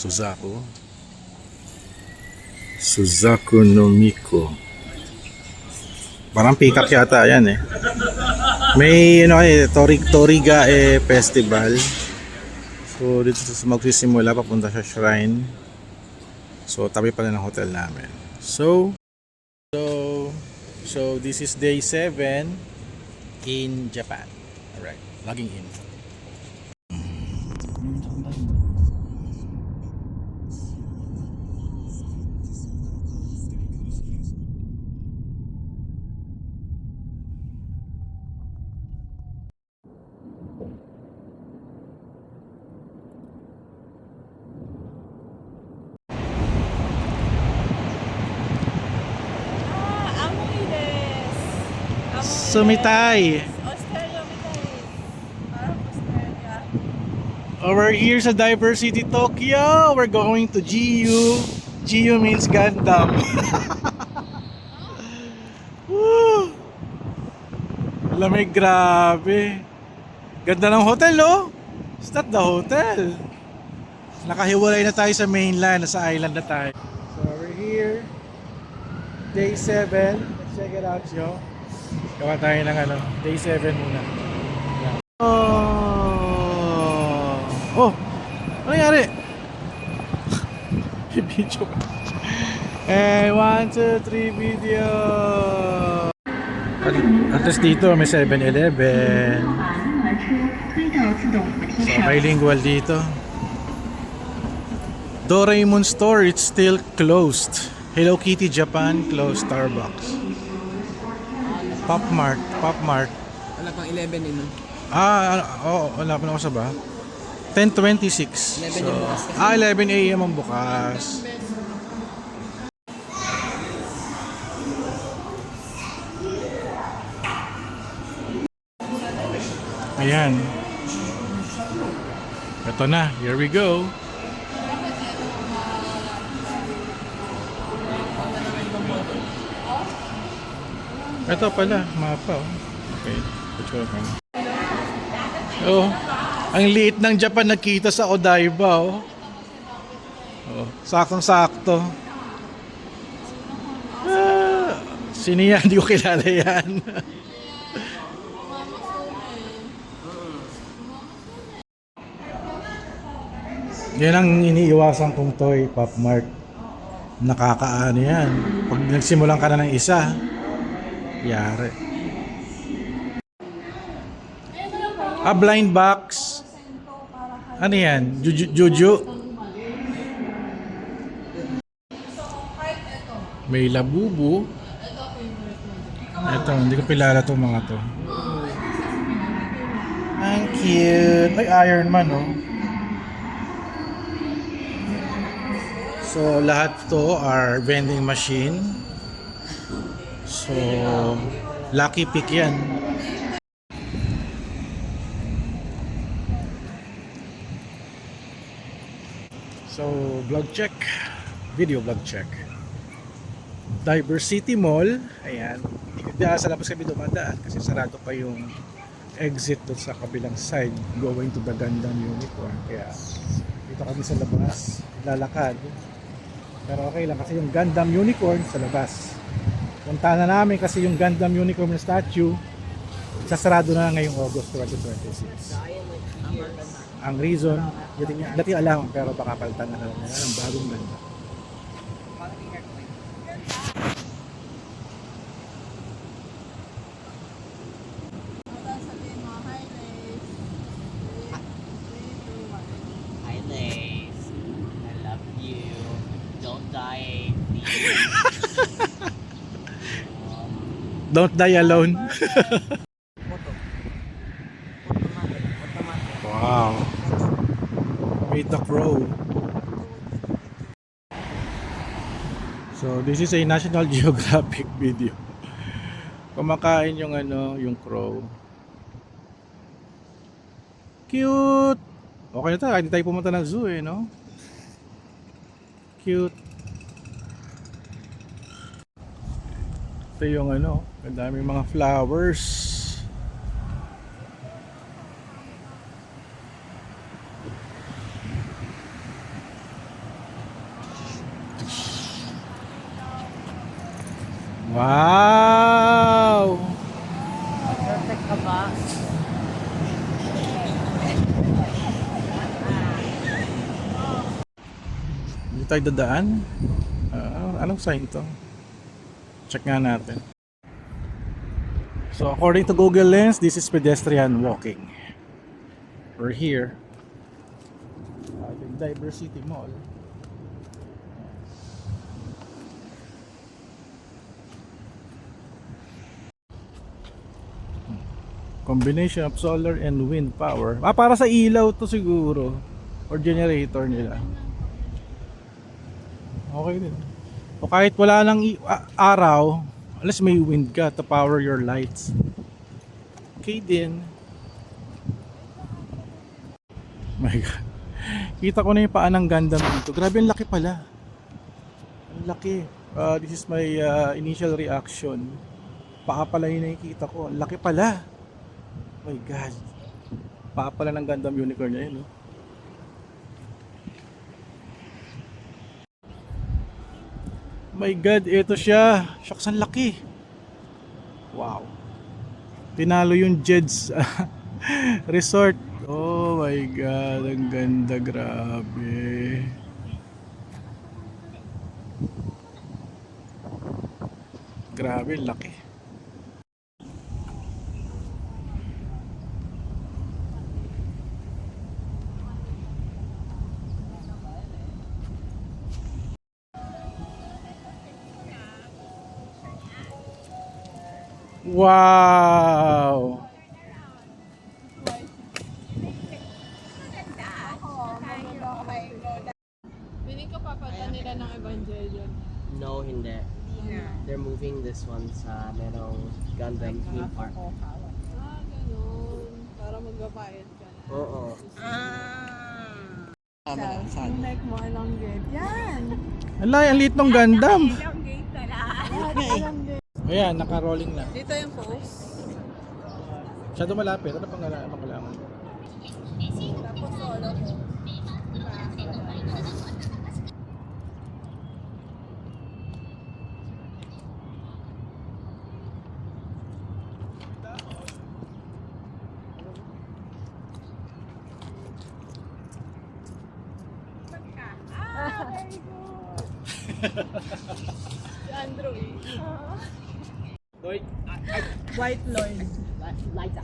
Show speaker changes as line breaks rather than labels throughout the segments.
Suzaku no Miko. Parang peacock yata yan eh. May Toriga festival. So dito sa magsisimula papunta sa shrine. So tabi pala ng hotel namin. So this is day 7 in Japan. Alright, logging in. Sumitay.
Australia, parang Australia.
Over here sa Diversity Tokyo, we're going to GU. GU means Gundam. Woo! Lamig, grabe. Ganda ng hotel, oh. It's not the hotel. Nakahiwalay na tayo sa mainland, nasa island na tayo. So over here, day 7. Let's check it out, yo. Gawa tayo ng day 7 muna. Yeah. Oh! Ano nangyari? Video ka. Eh, 1, 2, 3 video! At least dito may 7-Eleven. So, bilingual dito. Doraemon store, it's still closed. Hello Kitty Japan, closed. Starbucks. Pop Mart.
Wala pang 11 yun.
Wala pa na ako sa ba? 10:26.
11 yung bukas kasi.
11 AM ang bukas. Ayan. Ito na. Here we go. Ito pala, mapa. Okay, picture ko. Oh, ang liit ng Japan nakita sa Odaiba. Oh, saktong-sakto. Sino yan? Hindi ko kilala yan. Yan ang iniiwasan kong toy, Pop Mart. Nakakaano yan. Pag nagsimulan ka na ng isa, yari. Blind box. Ano yan? Juju. May labubu. Ito, hindi ko kilala itong mga to. Ang cute. May Iron Man, oh. So, lahat to are vending machine. So, lucky pick yan. So, vlog check. Video vlog check. Diversity Mall. Ayan. Hindi sa labas kami dumadaan kasi sarado pa yung exit doon sa kabilang side going to the Gundam Unicorn. Kaya, dito kami sa labas. Lalakad. Pero okay lang kasi yung Gundam Unicorn sa labas. Punta na namin kasi yung Gundam Unicorn statue sasarado na ngayong August 2026. Ang reason, dati alam pero baka palitan na naman ng bagong ganda.
Hi, Lace. I love you. Don't die.
Don't die alone. Wow. Meet the crow. So this is a National Geographic video. Kumakain yung yung crow. Cute. Okay na tayo, hindi tayo pumunta ng zoo no? Cute. Ito yung ang daming mga flowers. Wow!
Perfect ka ba?
Dito tayo dadaan. Anong sign to? Check nga natin. So according to Google Lens, this is pedestrian walking. We're here at the Diversity Mall. Combination of solar and wind power. Para sa ilaw to siguro. Or generator nila. Okay din. O kahit wala nang araw, unless may wind ka to power your lights. Okay din. My God. Kita ko na yung paa ng Gundam dito. Grabe, ang laki pala. Ang laki. This is my initial reaction. Paa pala yung nakikita ko. Ang laki pala. My God. Paa pala ng Gundam Unicorn na yun, no? My God, ito siya. Shucks, ang laki. Wow. Tinalo yung Jed's Resort. Oh my God, ang ganda, grabe. Grabe, laki. Wow!
Piling ko papalitan nila ng Evangelion.
No, hindi. They're moving this one sa merong Gundam theme park.
Ganun. Para magbabayad ka na.
Oo.
Yung neck mo, elongate. Yan!
Ang liit ng Gundam.
Elongate na lang.
Ayan, naka-rolling na.
Dito yung post.
Masyado malapit. Ano pang kailangan?
Tapos solo ko. Very good. Si Andrew eh. White Lloyd.
Liza.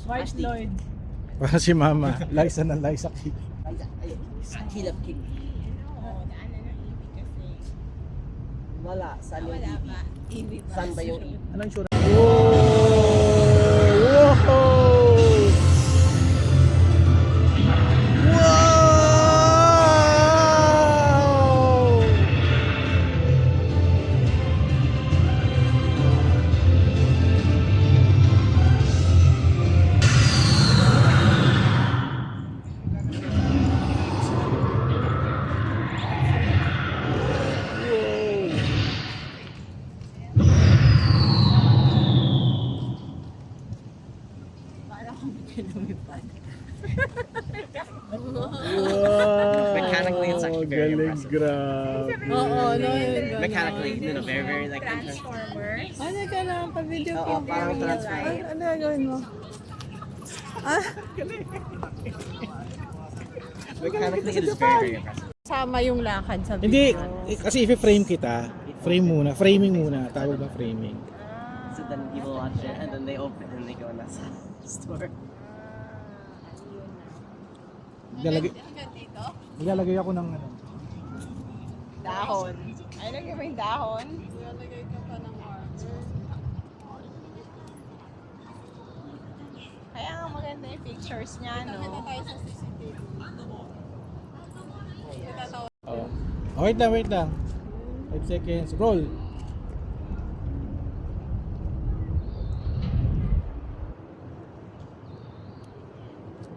White Lloyd.
Para si Mama. Liza na Liza King.
Liza. Ayun. Hilap King. Wala. Saan yung EV? Saan ba yung EV?
Anong sure? Whoa! Wow! Wow!
Mechanically, it's actually very
Galing,
impressive.
grabe.
Oo, no, yun.
Mechanically, very, very like
Transformers. Ano ka lang, pa-video
Oo, parang Transformers.
Ano gagawin mo?
Mechanically, it is very, very impressive.
Sama yung lakad sa video.
Hindi, kasi if-frame kita, framing muna, tawag na framing.
So then people watch it and then they open and they go in that store.
Ilalagay ako ng ano.
Dahon. Ay, lagay mo yung dahon? Ilalagay ka pa ng marker. Kaya nga maganda yung pictures niya, no? Nakita tayo sa CCTV.
Oh. Oh, wait lang. 5 seconds. Roll.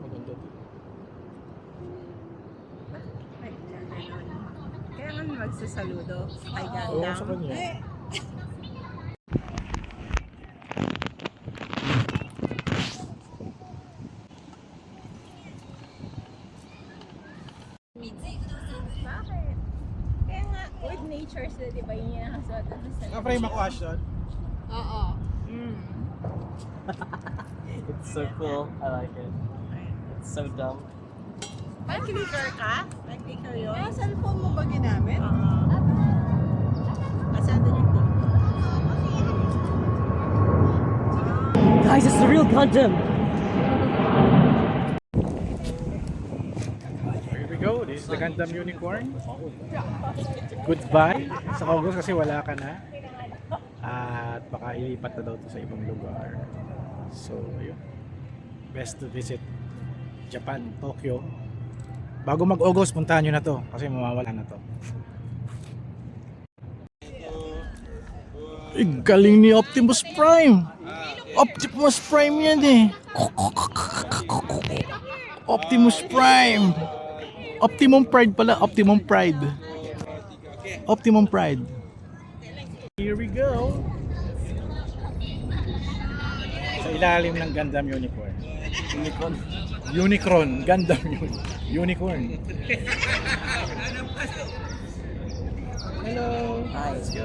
Maganda to.
Kaya nga magsasaludo. Ay,
Oo, sa kanya.
Bakit? Kaya nga, wait, signature sila, di ba? Yun yung nakasuot sa celebrity.
Ka-frame ako, Ashton.
Oo.
It's so cool. I like it. It's so dumb.
May clicker ka? May clicker yun?
Ah, cellphone mo ba ginamit?
Asan doon yung TikTok?
Guys, it's the real Gundam!
Here we go. This is the Gundam Unicorn. Goodbye sa August kasi wala ka na. At baka ilipat na daw to sa ibang lugar. So, ayun. Best to visit Japan, Tokyo. Bago mag-August, puntahan nyo na to kasi mawawala na to. Galing ni Optimus Prime! Optimus Prime yan eh! Optimus Prime! Optimum Pride pala, Optimum Pride. Optimum Pride. Here we go. Sa ilalim ng Gundam Unicorn. Unicorn, Gundam Unicorn. Hello. Hi, let's go.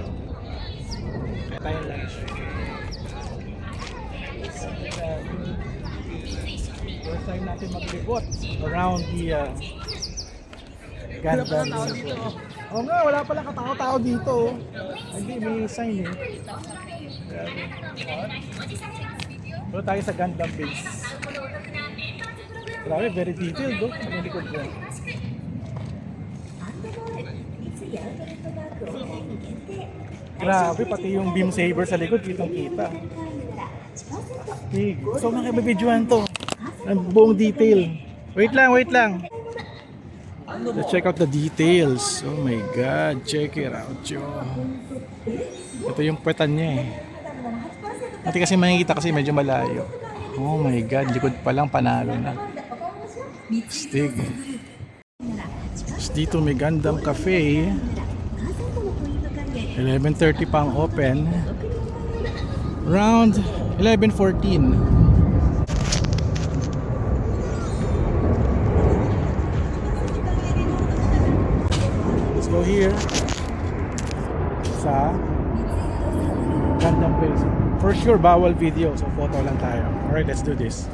Kaya tayong lunch. First time natin maglibot around the Gundam. Oo nga, wala pala katao-tao dito. Hindi, may sign eh. Pero tayo sa Gundam base. Grabe, very detailed oh. Ano yung likod ko? Grabe, pati yung beam saber sa likod, kitang-kita. Big. So, makibibidyohan to. Ang buong detail. Wait lang, wait lang. Let's check out the details. Oh my god, check it out, yo. Ito yung puwetan niya eh. Hindi kasi makikita kasi medyo malayo. Oh my god, likod pa lang panalo na. Stig. Dito may Gundam Cafe. 11:30 pa ang open. Around 11:14. Let's go here sa Gundam base. For sure, bawal video. So, photo lang tayo. Alright, let's do this.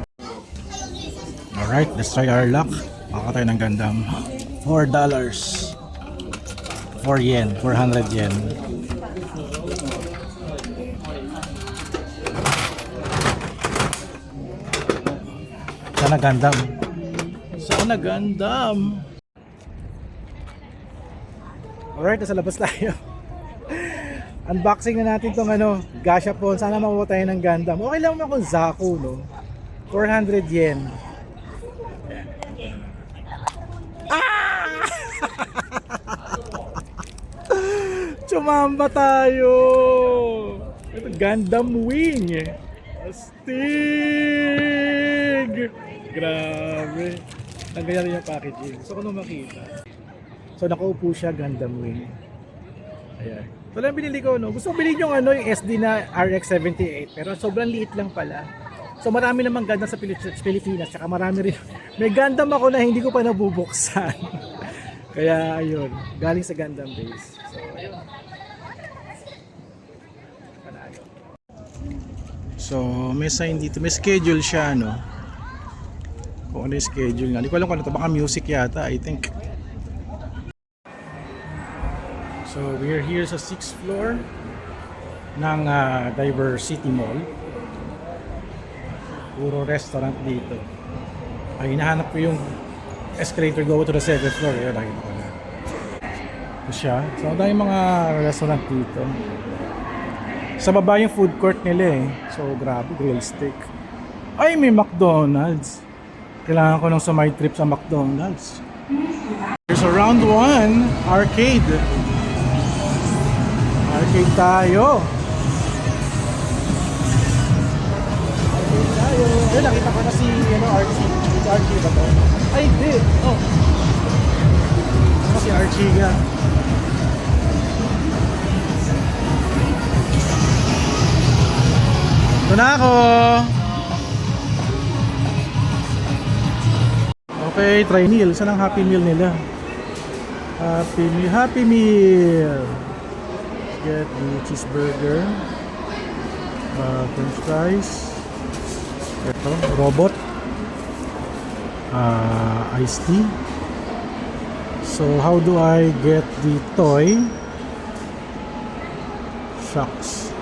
Alright, let's try our luck. Maka tayo ng Gundam. $4. 4 yen. 400 yen. Sana Gundam. Sana Gundam. Alright, nasa labas tayo. Unboxing na natin tong Gashapon. Sana makuha tayo ng Gundam. Okay lang naman kung Zaku, no? 400 yen. Ah! Chumamba tayo! Ito, Gundam Wing. Astig! Grabe. Ang ganda rin yung packaging. So, kung makita. So, nakaupo siya, Gundam Wing. Ayan. Ito lang binili ko, no? Gusto ko bilhin yung yung SD na RX-78, pero sobrang liit lang pala. So marami namang Gundam sa Pilipinas, tsaka marami rin. May Gundam ako na hindi ko pa nabubuksan. Kaya ayun, galing sa Gundam base. So ayun. Panalo. So may sign dito, may schedule siya, no? Kung ano yung schedule nga. Hindi ko alam kung ano ito, baka music yata, I think. So we're here sa 6th floor ng Diversity Mall. Puro restaurant dito. Ay, hinahanap ko yung escalator go to the 7th floor. Ayun, nakita ko na. Ito siya. So, ang daming mga restaurant dito. Sa baba yung food court nila eh. So, grabe, grill steak. Ay, may McDonald's. Kailangan ko ng sumay trip sa McDonald's. There's a round 1 arcade. Arcade tayo. Arcade tayo. Ayun, nakita ko na si Archie. Si Archie ba to? Ay, hindi. Oh. Si Archie nga. Ito na ako. Okay, try meal. Saan ang Happy Meal nila? Happy Meal. Get the cheeseburger, french fries, ito, robot, iced tea. So how do I get the toy? Shucks.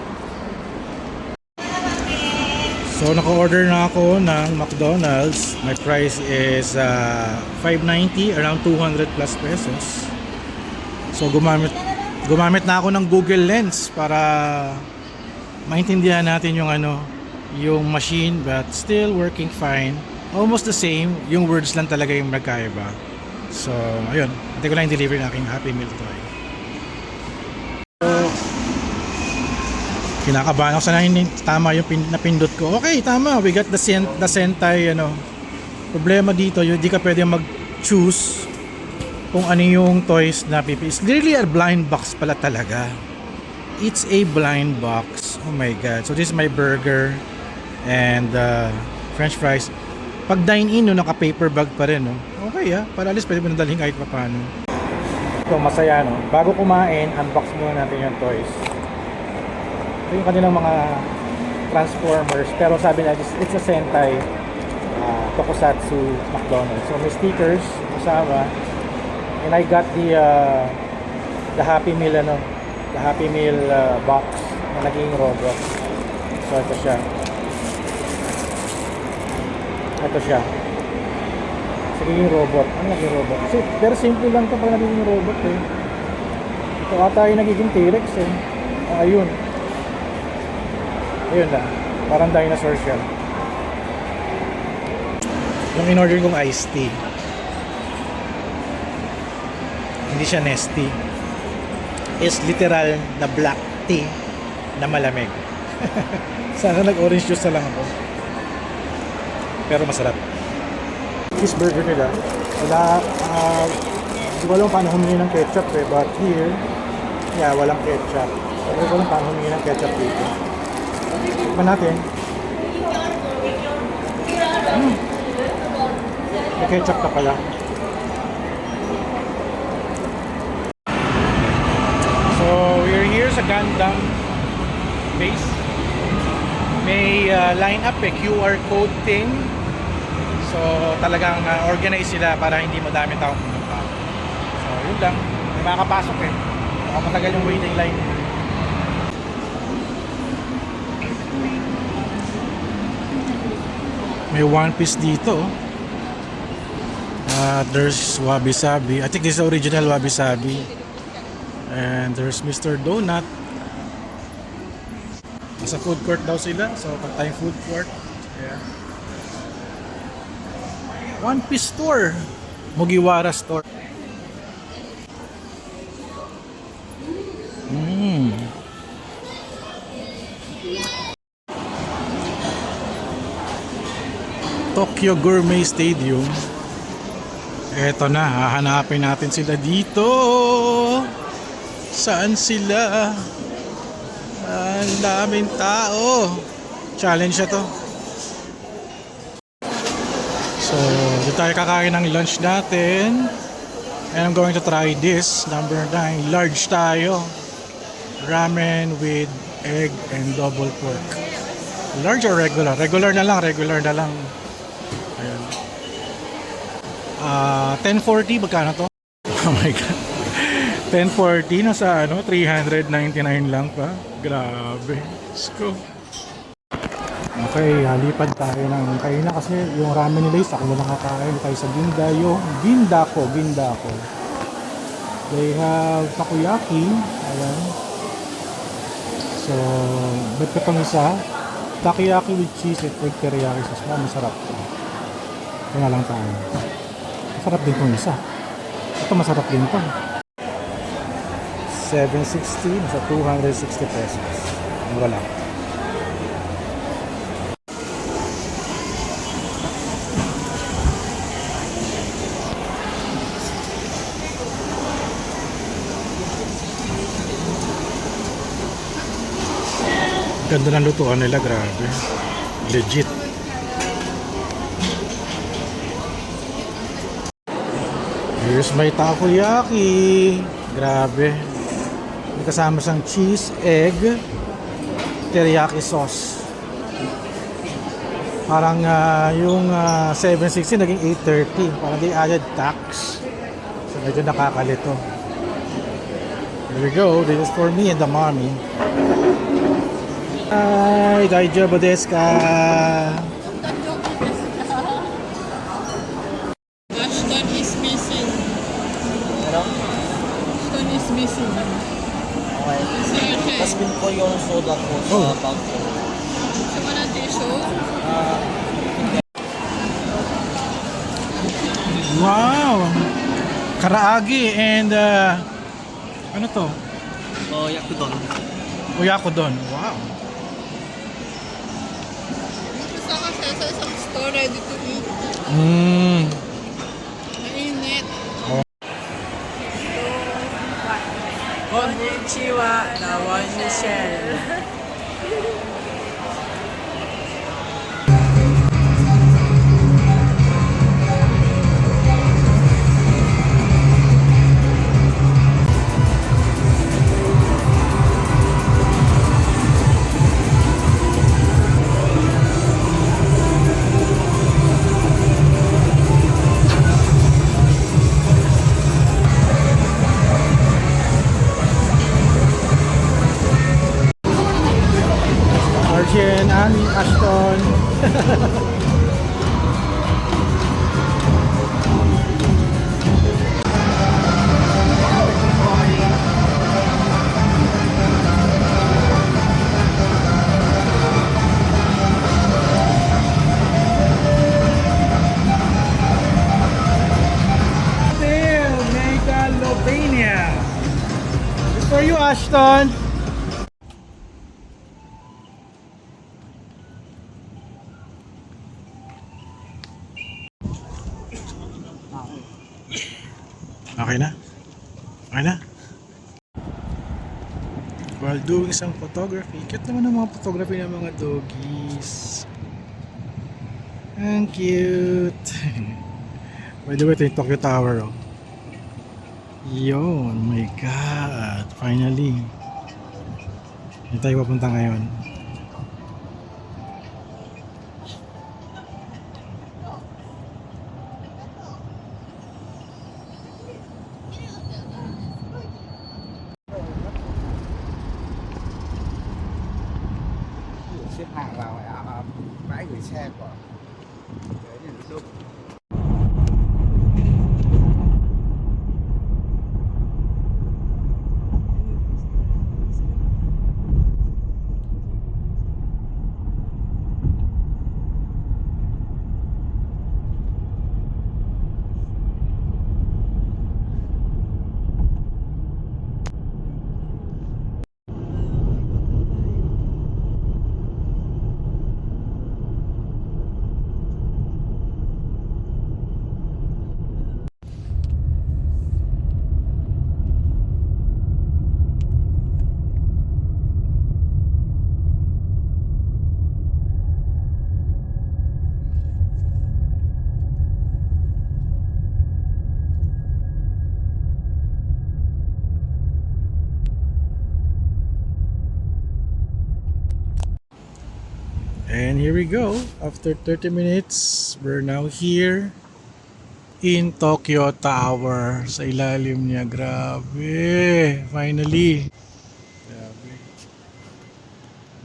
So naka-order na ako ng McDonald's. My price is $5.90, around 200 plus pesos. So gumamit na ako ng Google Lens para maintindihan natin yung yung machine, but still working fine. Almost the same, yung words lang talaga yung magkaiba. So ayun, hindi ko lang deliver ng aking Happy Meal toy. So kinakabahan ako sana tama yung napindot ko. Okay, tama. We got the Sentai Problema dito, yung di ka pwede mag-choose kung ano yung toys na pipili. It's really a blind box pala talaga. It's a blind box. Oh my god. So this is my burger and french fries. Pag dine-in, naka-paper bag pa rin, no? Okay, para at least pwede mo nadalhin kahit pa paano. Ito, masaya, no? Bago kumain, unbox muna natin yung toys. Ito yung kanilang mga Transformers. Pero sabi na, it's a Sentai Tokusatsu McDonald's. So may stickers kasama. And I got the Happy Meal, the Happy Meal box na naging robot. So ito siya. Ito siya. Naging robot. Ano naging robot? Kasi pero simple lang ito pag naging robot eh. Ito ata yung nagiging T-Rex eh. Ayun. Ayun lang. Parang dinosaur siya. Yung in-order kong iced tea. Hindi siya nesty. Is literal na black tea na malamig. Sana nag-orange juice na lang ako. Pero masarap. Cheeseburger nila. Wala, hindi ko alam paano humingi ng ketchup eh. But here, walang ketchup. Hindi ko alam paano humingi ng ketchup dito. Tikman natin. May ketchup ka pala. So, we're here sa Gundam base. May line up QR code thing. So talagang organize sila para hindi madami taong pumunta. So yun lang, may makakapasok eh. Baka matagal yung waiting line. May One Piece dito. There's Wabi Sabi. I think this is the original Wabi Sabi. And there's Mr. Donut. Sa food court daw sila. So pag tayong food court. Yeah. One Piece store. Mugiwara store. Tokyo Gourmet Stadium. Eto na, hahanapin natin sila dito. Saan sila? Ang daming tao. Challenge na to. So, dito tayo kakain ng lunch natin. And I'm going to try this. Number 9. Large tayo. Ramen with egg and double pork. Large or regular? Regular na lang. Ayan. 1040. Magkano to? Oh my god. 1040 na sa 399 lang pa. Grabe. Let's go. Okay, halipad tayo ng kainan kasi yung ramen nila is ako lang kakain tayo sa Gindako. They have takoyaki. Ayan. So, bet ko pang isa. Takoyaki with cheese at egg teriyaki sauce. Masarap. Kaya lang tayo. Masarap din itong isa. Ito masarap din ito. 760 sa 260 pesos. Mura lang. Ganda ng lutuan nila, grabe. Legit. Here's my takoyaki. Grabe. May kasama siyang cheese, egg, teriyaki sauce. Parang yung 760 naging 830. Parang they added tax. So medyo nakakalito. Here we go. This is for me and the mommy. Hi, daijoubu desu ka?
Ashton is missing.
Ano?
Ashton is missing.
Okay.
Si Archie.
Tapos bin ko yung soda ko sa
Oh.
bag ko.
Gusto mo ng tissue?
Wow! Karaagi and ano to?
Oh, yakudon.
Oyakodon. Wow.
Gusto kasi sa isang store ready to eat. Mainit.
Konnichiwa, Nawan Michelle.
Arjen, Annie, Ashton. Megalopania. It's for you, Ashton. Okay na? Okay na? While doing some photography, cute naman ang mga photography ng mga doggies. Ang cute. By the way, ito yung Tokyo Tower. Oh. Yun, oh my God. Finally. Hindi tayo papunta ngayon.
xếp hàng vào bãi gửi xe của đấy là lúc
And here we go. After 30 minutes, we're now here in Tokyo Tower. Sa ilalim niya. Grabe. Finally. Grabe.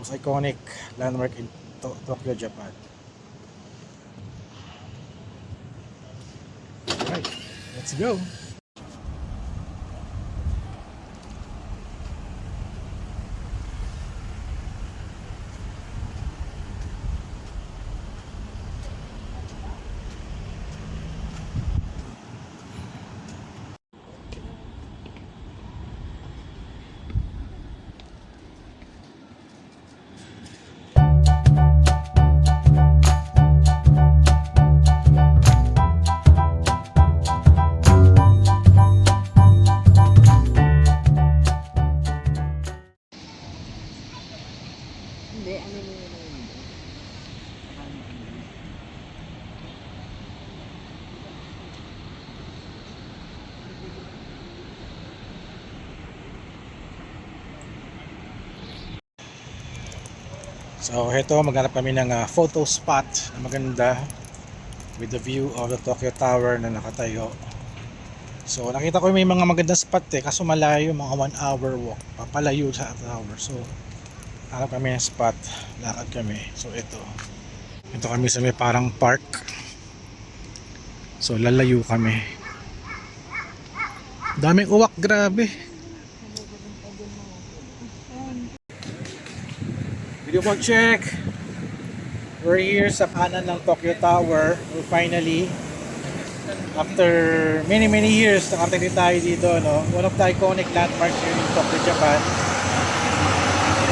Most iconic landmark in Tokyo, Japan. Alright. Let's go. So heto, maghanap kami ng photo spot na maganda with the view of the Tokyo Tower na nakatayo. So nakita ko may mga magandang spot kaso malayo, mga 1 hour walk papalayo sa tower. So hanap kami ng spot, lakad kami. So ito kami sa may parang park. So lalayo kami. Daming uwak, grabe. Video call check. We're here sa kanan ng Tokyo Tower. We're finally, after many years, nakarating tayo dito, no? One of the iconic landmarks here in Tokyo, Japan.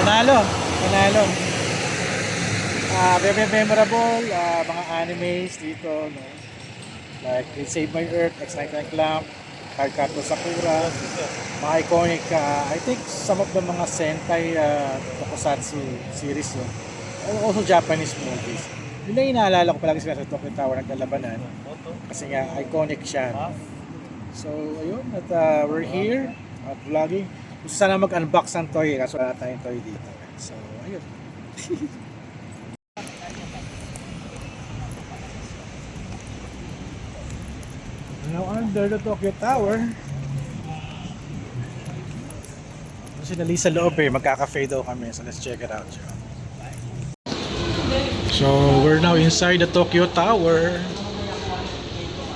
Panalo. Very memorable, mga animes dito, no? Like Save My Earth, X99 Clamp, Cardcaptor Sakura, mga iconic, I think some of the mga Sentai tokusatsu series yun. And also Japanese movies. Yun na inaalala ko palagi sila sa Tokyo Tower nagkalabanan. Kasi nga iconic siya. So ayun, at we're here at vlogging. Gusto sana mag-unbox ng toy kaso wala tayong toy dito. So ayun. Now under the Tokyo Tower. Kasi nali sa loob magkaka-cafe daw kami. So let's check it out. So we're now inside the Tokyo Tower.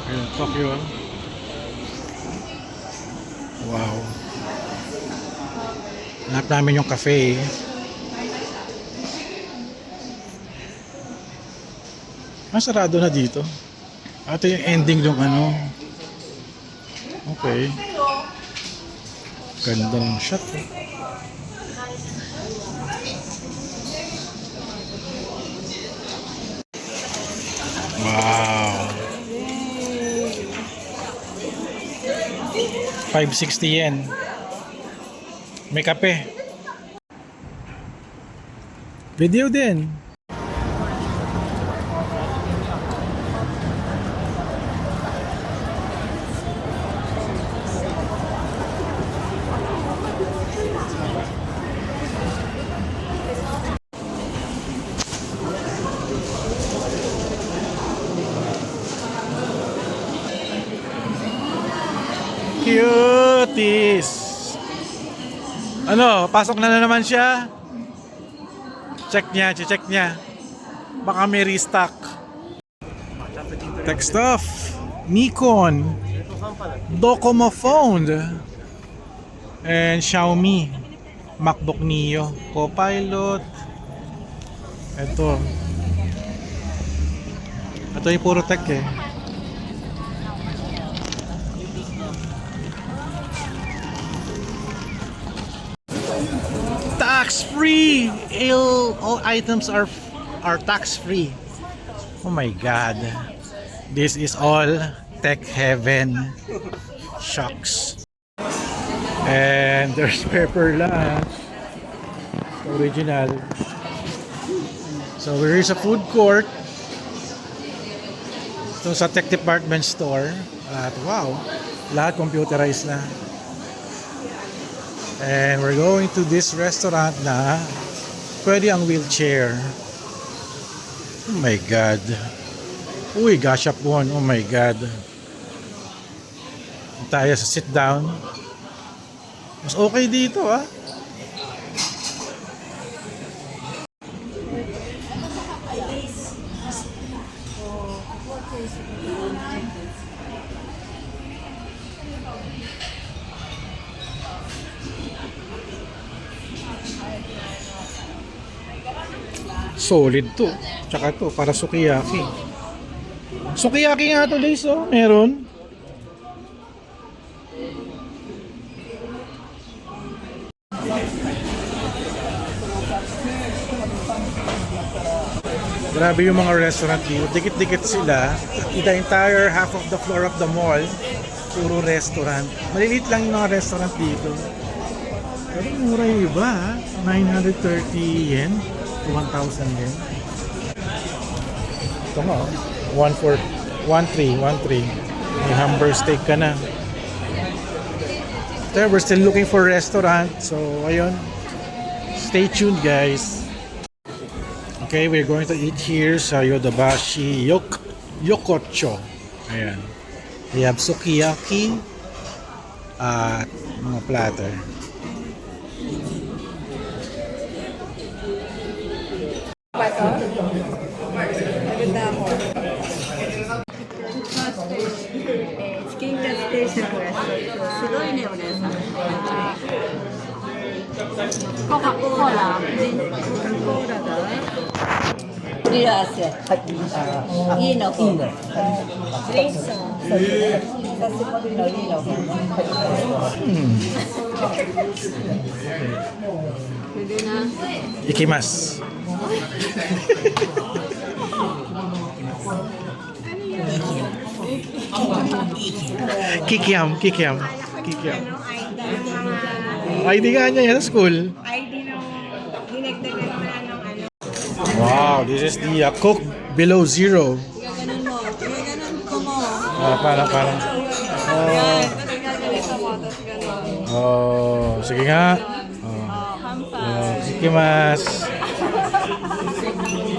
Ayun, Tokyo. Wow. Hanap namin yung cafe. Sarado na dito. Ito yung ending ng ano. Okay. Ganda ng shot. Wow. 560 yen. May kape. Video din. Cuties! Ano, pasok na naman siya. Check niya. Baka may restock. Tech stuff. Nikon. Docomo phone. And Xiaomi. MacBook Neo. Copilot. Ito yung puro tech Tax-free! All items are tax-free. Oh my god. This is all tech heaven. Shucks. And there's pepper lunch. Original. So there is a food court. Ito sa tech department store. At wow, lahat computerized na. And we're going to this restaurant na pwede ang wheelchair. Oh my god. Uy, gashapon. Oh my god. Tayo sa sit down. Mas okay dito Solid to. Tsaka to, para sukiyaki. Sukiyaki nga to, Liz, meron. Grabe yung mga restaurant dito. Dikit-dikit sila. The entire half of the floor of the mall, puro restaurant. Maliliit lang yung mga restaurant dito. Pero mura yung iba, 930 yen to 1,000 yen. Ito nga, 1,313. May hamburger steak ka na. So, we're still looking for restaurant. So, ayun. Stay tuned, guys. Okay, we're going to eat here sa Yodobashi Yokocho. Ayan. We have sukiyaki at mga platter. Ikimasu. Kikiam. ID nga niya yan sa school.
ID nung dinagdagan mo na ng ano.
Wow, this is the Coke Below Zero.
Gaganon mo. Gaganon ko mo.
Parang.
Yan. Tapos gaganito mo. Tapos ganon.
Sige nga.
Hampas.
Ikimasu.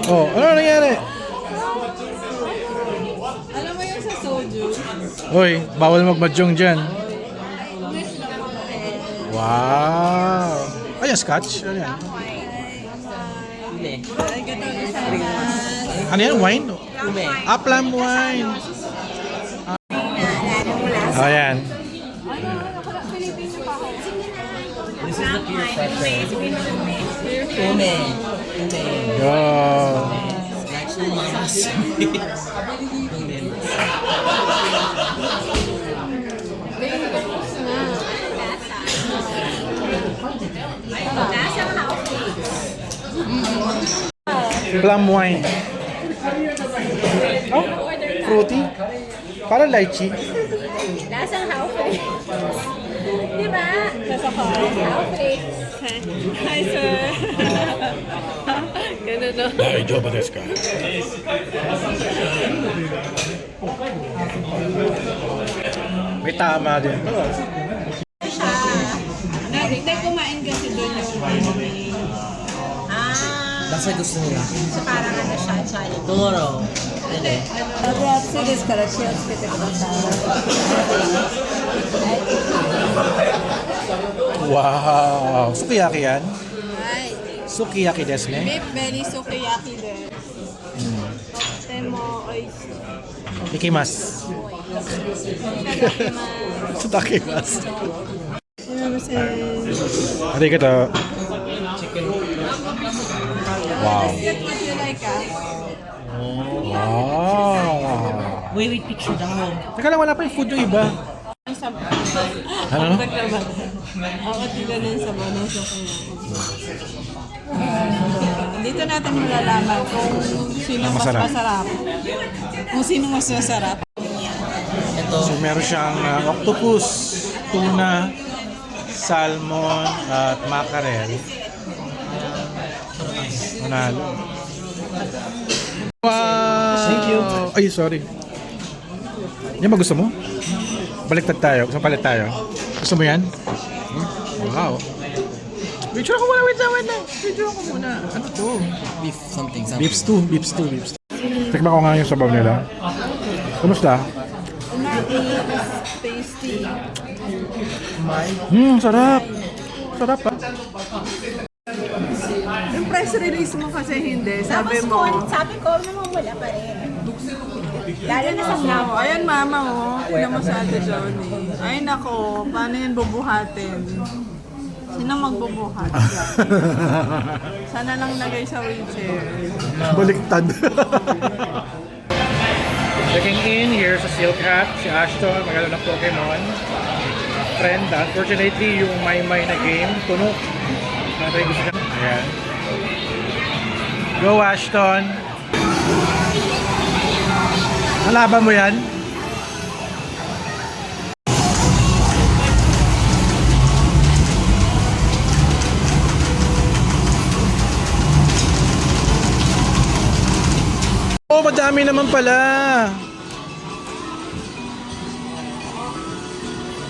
Ano nangyari?
Alam mo yung sa soju?
Hoy, bawal magmadyong dyan. Wow. Ayan, scotch. Ano yan? Ano yan? Wine? Plum wine. Ayan.
This is the peer pressure.
Go.
Actually, mama's
Plum wine. Oh, fruity. Parang lychee.
Lasang haufe. Di ba? Lasang haufe. Hi, sir. Ganun no?
Daijoubu desu ka? May tama din.
Hindi kumain kasi doon yung
Basta gusto nila.
so parang ano siya, challenge.
Tomorrow. Hindi.
Wow. Sukiyaki yan?
Ay,
Sukiyaki desu ne?
beef belly sukiyaki din. Temo oyshi.
Ikimasu. Sutakimasu. Arigato. Wow.
Get what you like,
Wow.
Wait, picture daw.
Teka lang, wala pa yung food yung iba. Ano?
Ako sila ng sabaw ng sukiyaki. Dito natin malalaman kung sino mas
Masarap.
masarap. Kung sino mas masarap.
Ito.
So meron siyang octopus, tuna, salmon, at mackerel. Manalo. Wow!
Thank you.
Ay, sorry. Yan ba gusto mo? Baliktad tayo. Gusto palit tayo. Gusto mo yan? Wow. Picture ako muna. Wait lang. Picture ako muna. Ano to?
Beef something.
Beef stew. Tikman ko nga yung sabaw nila. Kumusta?
Tasty.
Sarap. Sarap ah.
Yung press release mo kasi hindi. Sabi mo.
Sabi ko naman wala pa rin. Lalo na sa vlog.
Ayan mama oh. Tignan mo sa Ate Johnny. Ay nako. Paano yan bubuhatin? Sino magbubuhat? Sana lang lagay sa wheelchair.
Baliktad. Checking in here sa Silk Hat, si Ashton, magalo ng Pokemon. Friend, unfortunately, yung Maymay na game, tunog. Natry gusto siya. Ayan. Go, Ashton! Nalaban mo yan? Oh, madami naman pala.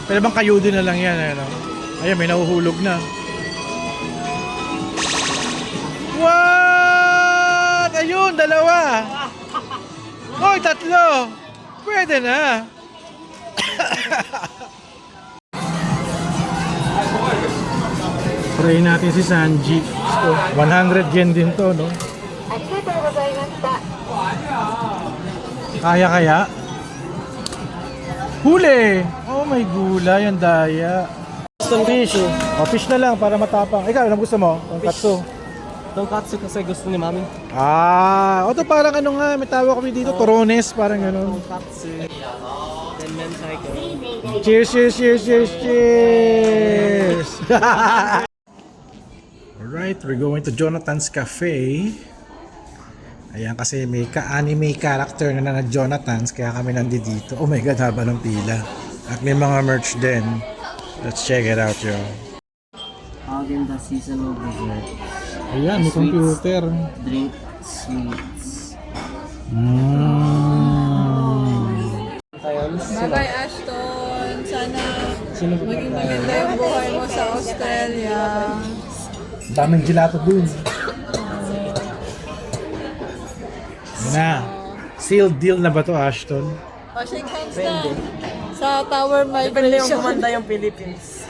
Pwede bang kayo din na lang yan? Ano? Ayan, may nahuhulog na. Wow! Ayun, dalawa. Hoy, tatlo. Pwede na. Try natin si Sanji. So, 100 yen din to, no? Kaya? Huli! Oh my gulay, ang daya. Fish. Oh, fish na lang para matapang. Ikaw, anong gusto mo? Tonkatsu.
Tonkatsu kasi gusto ni mami.
Ah, o to parang ano nga, may tawag kami dito, torones, parang gano'n.
Tonkatsu. Then mentai ko.
Cheers, cheers, cheers, cheers, cheers! Alright, we're going to Jonathan's Cafe. Ayan, kasi may anime character na Jonathan's, kaya kami nandito. Oh my God, haba ng pila. At may mga merch din. Let's check it out, yo.
Haagen-Dazs seasonal dessert.
Ayan, may computer.
Drink sweets.
Bye-bye, Ashton. Sana maging maganda yung buhay mo sa Australia.
Daming gelato dun. Yan na. Sealed deal na ba to, Ashton?
O, shake hands na. Sa Tower Migration.
yung Philippines.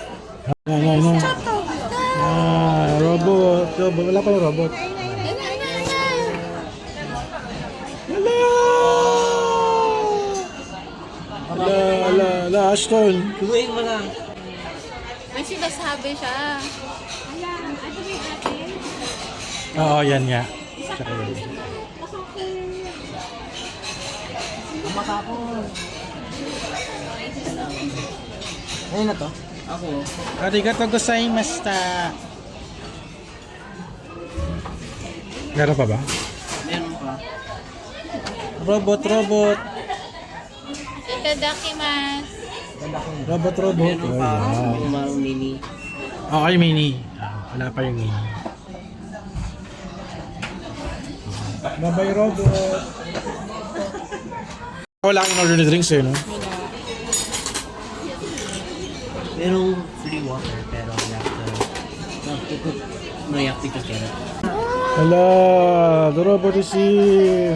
Yan. Robot. Wala pa yung robot. Ala, Ashton.
Kumain mo lang.
May sinasabi siya.
Oo, yan nga. Tsaka yun.
Ayun na to. Ako.
Arigato gozaimashita. Meron pa ba?
Meron pa.
Robot.
Itadakimasu.
Robot.
Meron
Oh,
pa.
wow.
Yung mga mini.
Okay, mini. Wala pa yung mini. Bye-bye, robot. Wala kang order na drinks eh, no?
Merong free water pero you have to cook. No, you have to cook it.
Hala, the robot is here.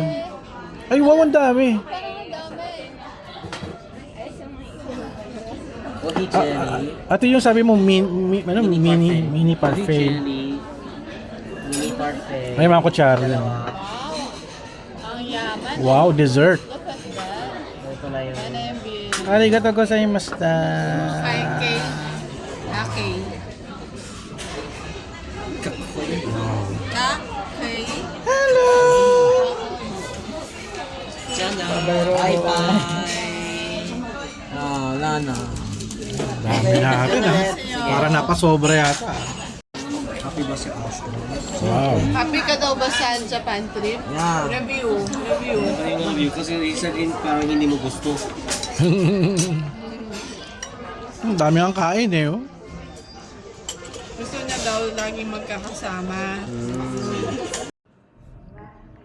Ay, wow, ang dami.
Ohi jelly.
Ate yung sabi mo, mini parfait.
Jelly. Mini parfait.
May mga kutsara lang.
Dalawa.
Ang yaman.
Wow, dessert.
Look at that.
Ito na yun.
Ano yung bill?
Arigato gozaimashita.
Okay. Okay. Okay.
Hello!
Sana. Bye-bye. Wala na.
Dami natin ah. Para napasobra yata.
Happy ba si Ashton?
Wow.
Happy ka daw ba sa Japan trip?
Yeah.
Review.
I love you kasi isa din parang hindi mo gusto.
Ang dami ang kain eh. Oh.
Gusto niya daw laging magkakasama.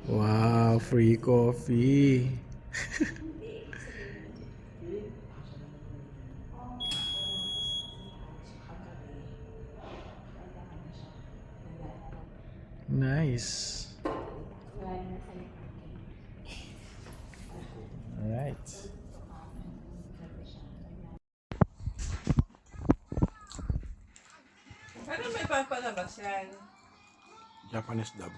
Wow, free coffee. Nice. All right.
Ano may papalabas yan?
Japanese dub.